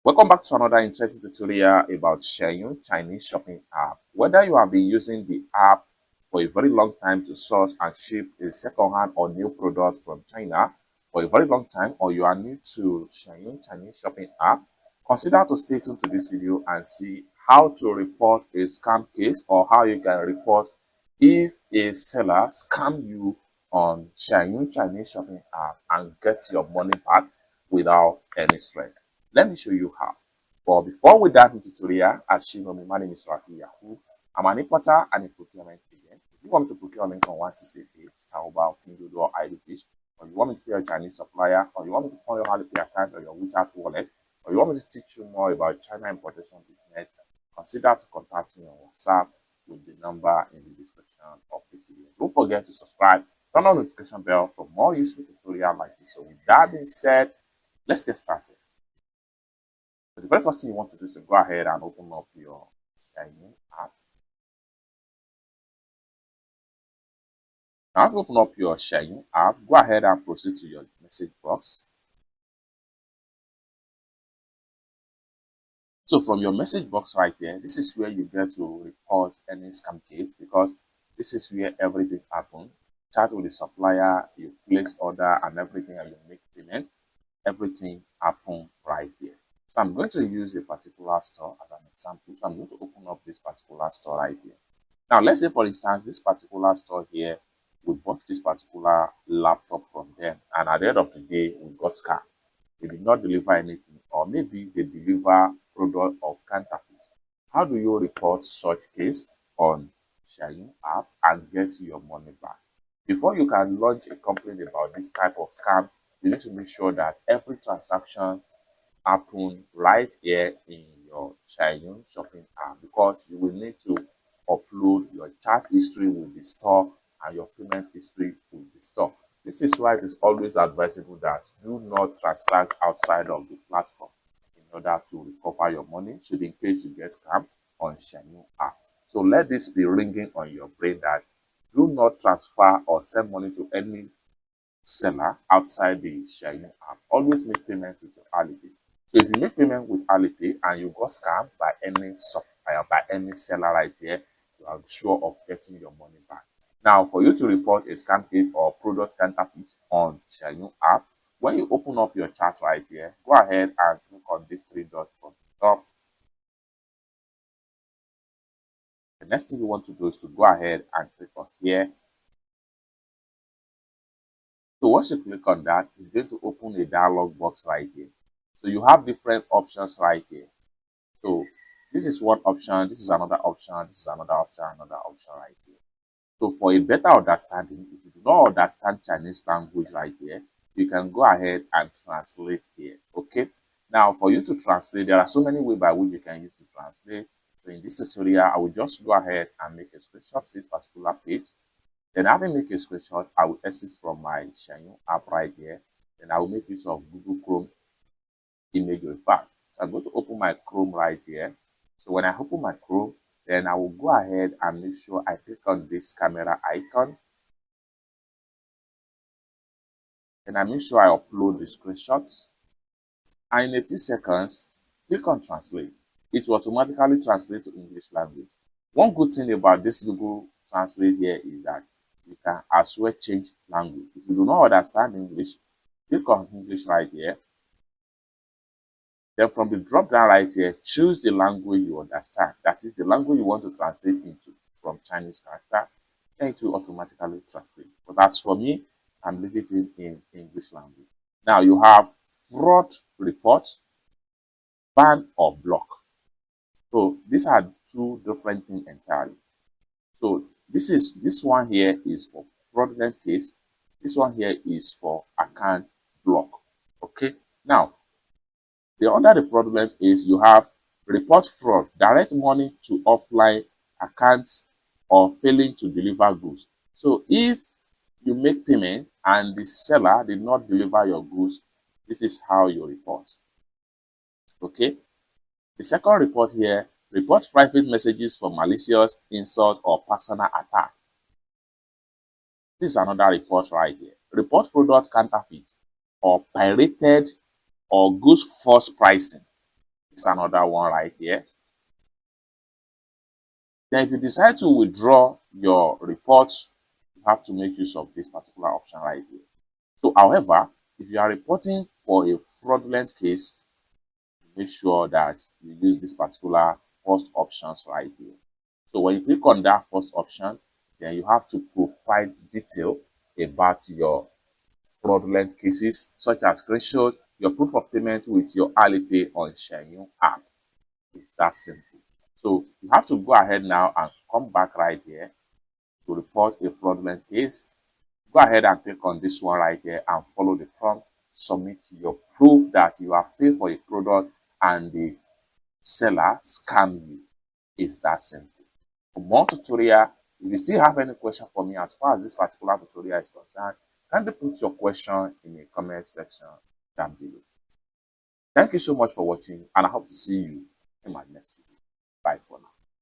Welcome back to another interesting tutorial about Xianyu Chinese shopping app. Whether you have been using the app for a very long time to source and ship a second-hand or new product from China for a very long time, or you are new to Xianyu Chinese shopping app, consider to stay tuned to this video and see how to report a scam case or how you can report if a seller scam you on Xianyu Chinese shopping app and get your money back without any stress. Let me show you how. But before we dive into tutorial, as you know me, my name is Xianyu. I'm an importer and a procurement agent. If you want me to procure link on 168, Taobao, Pinduoduo, or IDFish, or you want me to be a Chinese supplier, or you want me to fund your Alipay account or your WeChat wallet, or you want me to teach you more about China importation business, consider to contact me on WhatsApp with the number in the description of this video. Don't forget to subscribe, turn on the notification bell for more useful tutorials like this. So with that being said, let's get started. So the very first thing you want to do is to go ahead and open up your Xianyu app. Now, if you open up your Xianyu app, go ahead and proceed to your message box. So from your message box right here, this is where you get to report any scam case, because this is where everything happens. Chat with the supplier, you place order and everything, and you make payment. Everything happens right here. So I'm going to use a particular store as an example. So I'm going to open up this particular store right here. Now, let's say, for instance, this particular store here, we bought this particular laptop from them, and at the end of the day, we got scammed. They did not deliver anything, or maybe they deliver product of counterfeit. How do you report such case on Xianyu app and get your money back? Before you can launch a complaint about this type of scam, you need to make sure that every transaction happen right here in your Xianyu shopping app, because you will need to upload your chat history with the store and your payment history with the store. This is why it is always advisable that do not transact outside of the platform in order to recover your money should in case you get scammed on Xianyu app. So let this be ringing on your brain that do not transfer or send money to any seller outside the Xianyu app. Always make payment with your Alipay. So if you make payment with Alipay and you got scammed by any supplier, by any seller right here, you are sure of getting your money back. Now, for you to report a scam case or product counterfeit on Xianyu app, when you open up your chat right here, go ahead and click on these three dots from the top. The next thing you want to do is to go ahead and click on here. So once you click on that, it's going to open a dialog box right here. So you have different options right here. So this is one option, this is another option, this is another option right here. So for a better understanding, if you do not understand Chinese language right here, you can go ahead and translate here. Okay. Now for you to translate, there are so many ways by which you can use to translate. So in this tutorial, I will just go ahead and make a screenshot of this particular page. Then having make a screenshot, I will exit from my Xianyu app right here. Then I will make use of Google Chrome image refer. So I'm going to open my Chrome right here. So when I open my Chrome, then I will go ahead and make sure I click on this camera icon. Then I make sure I upload the screenshots. And in a few seconds, click on translate. It will automatically translate to English language. One good thing about this Google Translate here is that you can as well change language. If you do not understand English, click on English right here. Then from the drop down right here, choose the language you understand. That is the language you want to translate into from Chinese character. Then it will automatically translate. But as for me, I'm leaving it in English language. Now you have fraud report, ban or block. So these are two different things entirely. So this one here is for fraudulent case. This one here is for account block. Okay. Now, under the fraudulent case, you have report fraud, direct money to offline accounts or failing to deliver goods. So if you make payment and the seller did not deliver your goods, this is how you report. Okay. The second report here, report private messages for malicious, insult, or personal attack. This is another report right here. Report product counterfeit or pirated or goods false pricing. It's another one right here. Then if you decide to withdraw your report, you have to make use of this particular option right here. So, however, if you are reporting for a fraudulent case, make sure that you use this particular first options right here. So when you click on that first option, then you have to provide detail about your fraudulent cases, such as screenshot your proof of payment with your Alipay on Xianyu app. It's that simple. So you have to go ahead now and come back right here to report a fraudulent case. Go ahead and click on this one right here and follow the prompt. Submit your proof that you have paid for a product and the seller scam you. It's that simple. For more tutorial, if you still have any question for me as far as this particular tutorial is concerned, kindly put your question in the comment section down below. Thank you so much for watching, and I hope to see you